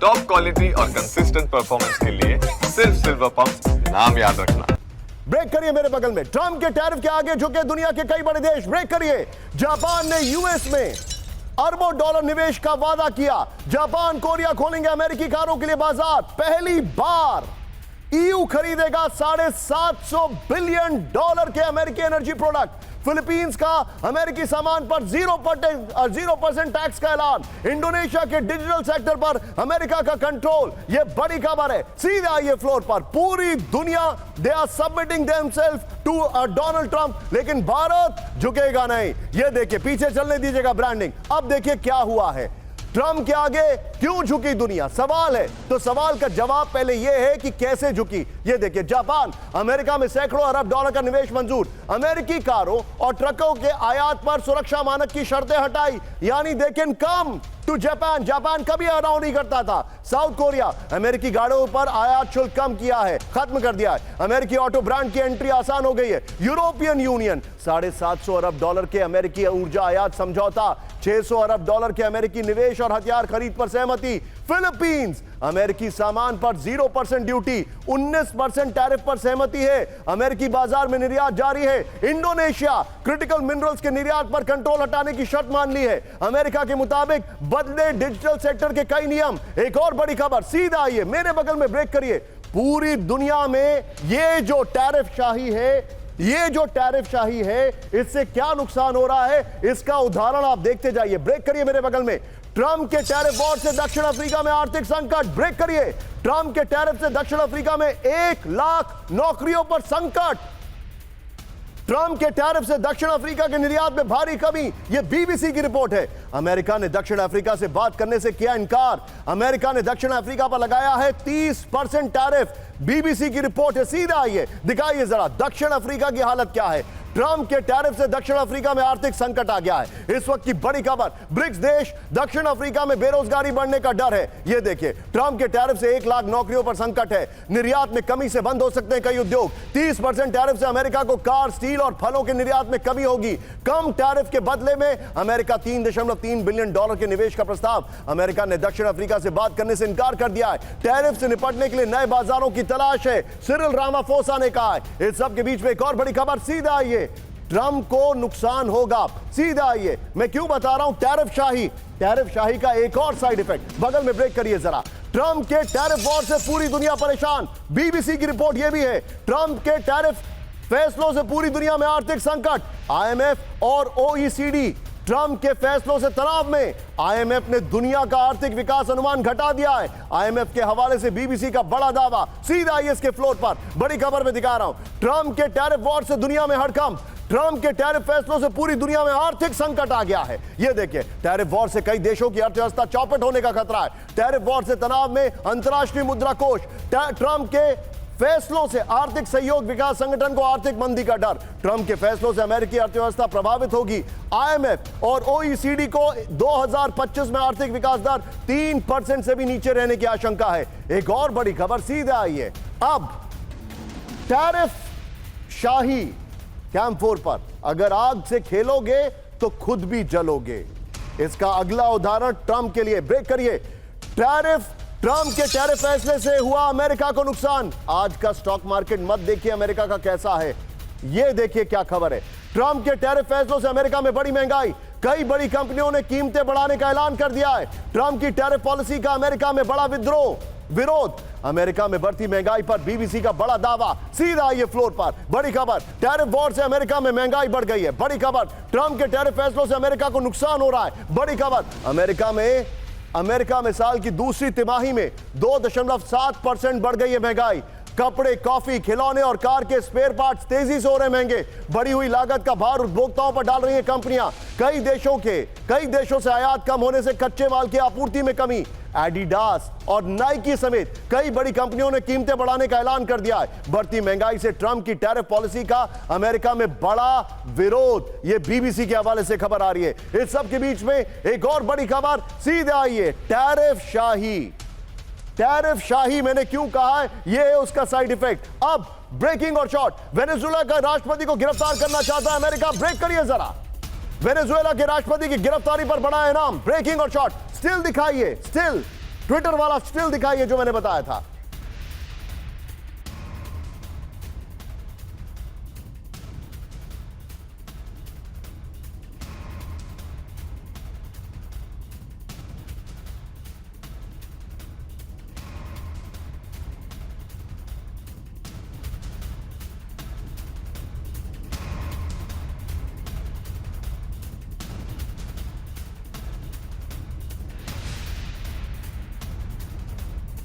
Top quality और consistent performance के लिए सिर्फ सिल्वर पंप नाम याद रखना। ब्रेक करिए मेरे बगल में। ट्रंप के टैरिफ के आगे झुके दुनिया के कई बड़े देश। ब्रेक करिए। जापान ने यूएस में अरबों डॉलर निवेश का वादा किया। जापान कोरिया खोलेंगे अमेरिकी कारों के लिए बाजार। पहली बार ईयू खरीदेगा $750 बिलियन के अमेरिकी एनर्जी प्रोडक्ट। फिलीपींस का अमेरिकी सामान पर 0% टैक्स का ऐलान। इंडोनेशिया के डिजिटल सेक्टर पर अमेरिका का कंट्रोल। यह बड़ी खबर है। सीधे आइए फ्लोर पर। पूरी दुनिया they are submitting themselves to Donald Trump, लेकिन भारत झुकेगा नहीं। यह देखिए, पीछे चलने दीजिएगा ब्रांडिंग। अब देखिए क्या हुआ है। ट्रंप के आगे क्यों झुकी दुनिया, सवाल है। तो सवाल का जवाब पहले यह है कि कैसे झुकी। ये देखिए, जापान अमेरिका में सैकड़ों अरब डॉलर का निवेश मंजूर। अमेरिकी कारों और ट्रकों के आयात पर सुरक्षा मानक की शर्तें हटाई, यानी they can come to Japan. Japan कभी अलाउ नहीं करता था। साउथ कोरिया अमेरिकी गाड़ियों पर आयात शुल्क कम किया है, खत्म कर दिया है। अमेरिकी ऑटो ब्रांड की एंट्री आसान हो गई है। यूरोपियन यूनियन $750 अरब के अमेरिकी ऊर्जा आयात समझौता। $600 अरब के अमेरिकी निवेश और हथियार खरीद पर सहमति। फिलीपींस अमेरिकी सामान पर 0% ड्यूटी, 19% टैरिफ पर सहमति है। अमेरिकी बाजार में निर्यात जारी है। इंडोनेशिया क्रिटिकल मिनरल्स के निर्यात पर कंट्रोल हटाने की शर्त मान ली है। अमेरिका के मुताबिक बदले डिजिटल सेक्टर के कई नियम। एक और बड़ी खबर, सीधा आइए मेरे बगल में। ब्रेक करिए। पूरी दुनिया में ये जो टैरिफ शाही है, इससे क्या नुकसान हो रहा है, इसका उदाहरण आप देखते जाइए। ब्रेक करिए मेरे बगल में। ट्रंप के टैरिफ वॉर से दक्षिण अफ्रीका में आर्थिक संकट। ब्रेक करिए। ट्रंप के टैरिफ से दक्षिण अफ्रीका में 1 लाख नौकरियों पर संकट। ट्रंप के टैरिफ से दक्षिण अफ्रीका के निर्यात में भारी कमी। यह बीबीसी की रिपोर्ट है। अमेरिका ने दक्षिण अफ्रीका से बात करने से किया इनकार। अमेरिका ने दक्षिण अफ्रीका पर लगाया है 30% टैरिफ। बीबीसी की रिपोर्ट है। सीधा आइए, दिखाइए जरा दक्षिण अफ्रीका की हालत क्या है। ट्रंप के टैरिफ से दक्षिण अफ्रीका में आर्थिक संकट आ गया है। इस वक्त की बड़ी खबर, ब्रिक्स देश दक्षिण अफ्रीका में बेरोजगारी बढ़ने का डर है। यह देखिए, ट्रंप के टैरिफ से 1 लाख नौकरियों पर संकट है। निर्यात में कमी से बंद हो सकते हैं कई उद्योग। 30% टैरिफ से अमेरिका को कार, स्टील और फलों के निर्यात में कमी होगी। कम टैरिफ के बदले में अमेरिका $3.3 बिलियन के निवेश का प्रस्ताव। अमेरिका ने दक्षिण अफ्रीका से बात करने से इनकार कर दिया है। टैरिफ से निपटने के लिए नए बाजारों की तलाश है, सिरिल रामाफोसा ने कहा है। इस सब के बीच में एक और बड़ी खबर। सीधा आइए, ट्रंप को नुकसान होगा। सीधा आइए, मैं क्यों बता रहा हूं टैरिफ शाही का एक और साइड इफेक्ट। बगल में ब्रेक करिए जरा। ट्रंप के टैरिफ वॉर से पूरी दुनिया परेशान। बीबीसी की रिपोर्ट यह भी है। ट्रंप के टैरिफ फैसलों से पूरी दुनिया में आर्थिक संकट। आईएमएफ और ओईसीडी ट्रंप के फैसलों से तनाव में। आईएमएफ ने दुनिया का आर्थिक विकास अनुमान घटा दिया है। आईएमएफ के हवाले से बीबीसी का बड़ा दावा। सीधा आइए इसके फ्लोर पर, बड़ी खबर में दिखा रहा हूं। ट्रंप के टैरिफ वॉर से दुनिया में हड़कंप। ट्रंप के टैरिफ फैसलों से पूरी दुनिया में आर्थिक संकट आ गया है। यह देखिए, टैरिफ वॉर से कई देशों की अर्थव्यवस्था चौपट होने का खतरा है। टैरिफ वॉर से तनाव में अंतर्राष्ट्रीय मुद्रा कोष। ट्रंप के फैसलों से आर्थिक सहयोग विकास संगठन को आर्थिक मंदी का डर। ट्रंप के फैसलों से अमेरिकी अर्थव्यवस्था प्रभावित होगी। आईएमएफ और ओईसीडी को 2025 में आर्थिक विकास दर 3% से भी नीचे रहने की आशंका है। एक और बड़ी खबर, सीधे आइए। अब टैरिफ शाही कैंप 4 पर अगर आग से खेलोगे तो खुद भी जलोगे। इसका अगला उदाहरण ट्रंप के लिए। ब्रेक करिए। ट्रंप के टैरिफ फैसले से हुआ अमेरिका को नुकसान। आज का स्टॉक मार्केट मत देखिए अमेरिका का कैसा है, यह देखिए क्या खबर है। ट्रंप के टैरिफ फैसलों से अमेरिका में बड़ी महंगाई। कई बड़ी कंपनियों ने कीमतें बढ़ाने का ऐलान कर दिया है। ट्रंप की टैरिफ पॉलिसी का अमेरिका में बड़ा विरोध। अमेरिका में बढ़ती महंगाई पर बीबीसी का बड़ा दावा। सीधा आइए फ्लोर पर, बड़ी खबर। टैरिफ वॉर से अमेरिका में महंगाई बढ़ गई है। बड़ी खबर। ट्रंप के टैरिफ फैसलों से अमेरिका को नुकसान हो रहा है। बड़ी खबर। अमेरिका में साल की दूसरी तिमाही में 2.7% बढ़ गई है महंगाई। कपड़े, कॉफी, खिलौने और कार के स्पेयर पार्ट्स तेजी से हो रहे महंगे। बढ़ी हुई लागत का भार उपभोक्ताओं पर डाल रही हैं कंपनियां। कई देशों से आयात कम होने से कच्चे माल की आपूर्ति में कमी। एडिडास और नाइकी समेत कई बड़ी कंपनियों ने कीमतें बढ़ाने का ऐलान कर दिया है। बढ़ती महंगाई से ट्रंप की टैरिफ पॉलिसी का अमेरिका में बड़ा विरोध। यह बीबीसी के हवाले से खबर आ रही है। इस सब के बीच में एक और बड़ी खबर। सीधे आइए, टैरिफ शाही मैंने क्यों कहा है, यह है उसका साइड इफेक्ट। अब ब्रेकिंग और शॉर्ट। वेनेजुएला का राष्ट्रपति को गिरफ्तार करना चाहता है अमेरिका। ब्रेक करिए जरा। वेनेजुएला के राष्ट्रपति की गिरफ्तारी पर बड़ा इनाम। ब्रेकिंग और शॉर्ट। स्टिल दिखाइए, स्टिल ट्विटर वाला स्टिल दिखाइए जो मैंने बताया था।